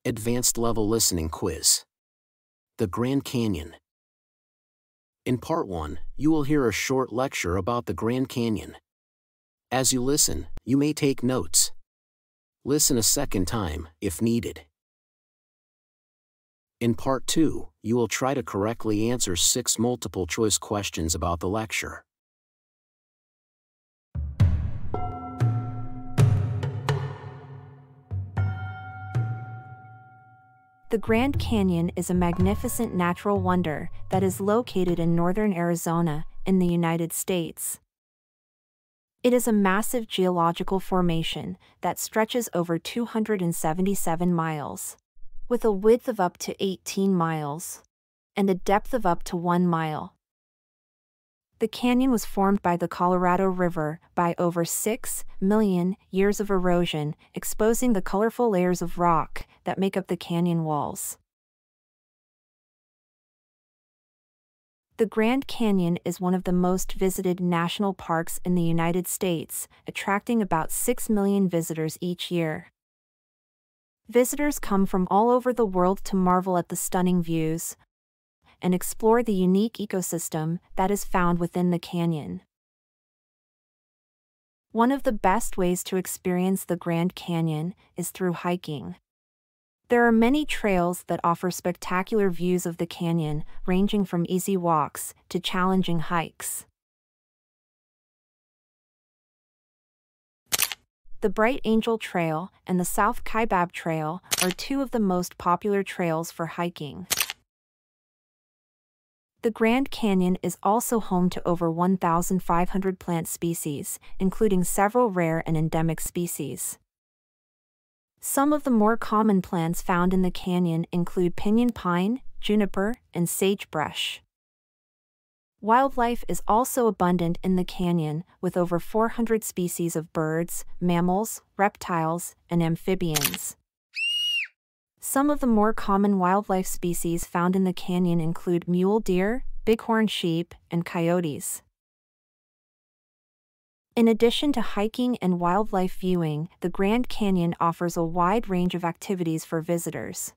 Advanced Level Listening Quiz. The Grand Canyon. In Part 1, you will hear a short lecture about the Grand Canyon. As you listen, you may take notes. Listen a second time, if needed. In Part 2, you will try to correctly answer 6 multiple-choice questions about the lecture. The Grand Canyon is a magnificent natural wonder that is located in northern Arizona, in the United States. It is a massive geological formation that stretches over 277 miles, with a width of up to 18 miles, and a depth of up to 1 mile. The canyon was formed by the Colorado River by over 6 million years of erosion, exposing the colorful layers of rock that make up the canyon walls. The Grand Canyon is one of the most visited national parks in the United States, attracting about 6 million visitors each year. Visitors come from all over the world to marvel at the stunning views and explore the unique ecosystem that is found within the canyon. One of the best ways to experience the Grand Canyon is through hiking. There are many trails that offer spectacular views of the canyon, ranging from easy walks to challenging hikes. The Bright Angel Trail and the South Kaibab Trail are two of the most popular trails for hiking. The Grand Canyon is also home to over 1,500 plant species, including several rare and endemic species. Some of the more common plants found in the canyon include pinyon pine, juniper, and sagebrush. Wildlife is also abundant in the canyon, with over 400 species of birds, mammals, reptiles, and amphibians. Some of the more common wildlife species found in the canyon include mule deer, bighorn sheep, and coyotes. In addition to hiking and wildlife viewing, the Grand Canyon offers a wide range of activities for visitors.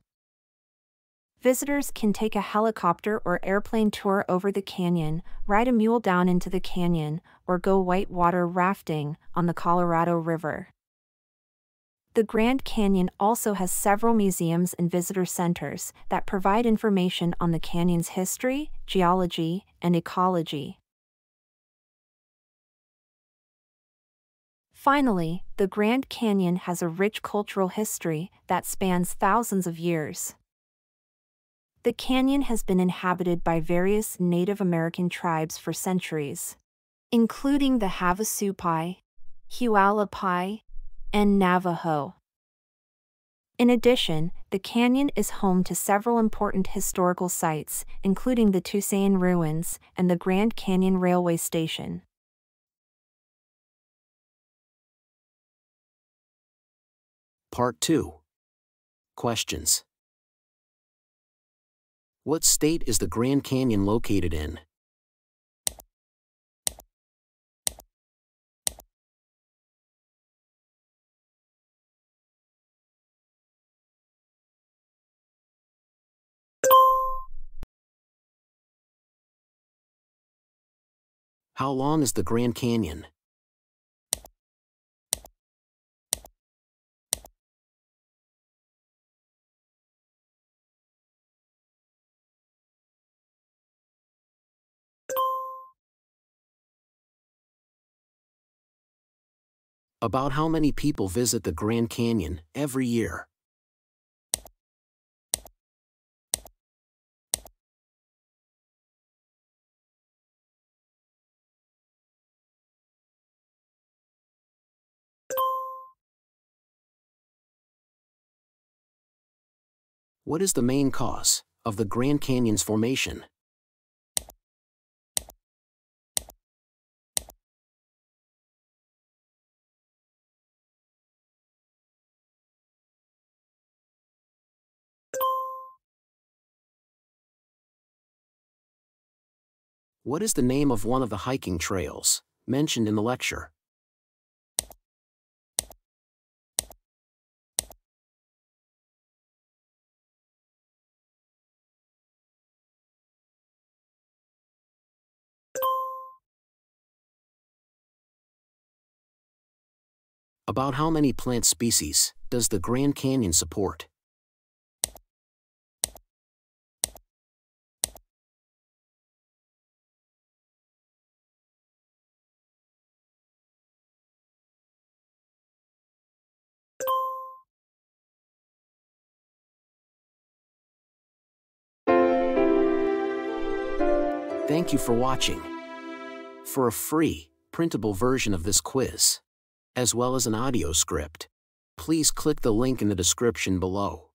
Visitors can take a helicopter or airplane tour over the canyon, ride a mule down into the canyon, or go whitewater rafting on the Colorado River. The Grand Canyon also has several museums and visitor centers that provide information on the canyon's history, geology, and ecology. Finally, the Grand Canyon has a rich cultural history that spans thousands of years. The canyon has been inhabited by various Native American tribes for centuries, including the Havasupai, Hualapai, and Navajo. In addition, the canyon is home to several important historical sites, including the Tusayan Ruins and the Grand Canyon Railway Station. Part 2. Questions. What state is the Grand Canyon located in? How long is the Grand Canyon? About how many people visit the Grand Canyon every year? What is the main cause of the Grand Canyon's formation? What is the name of one of the hiking trails mentioned in the lecture? About how many plant species does the Grand Canyon support? Thank you for watching. For a free, printable version of this quiz, as well as an audio script, please click the link in the description below.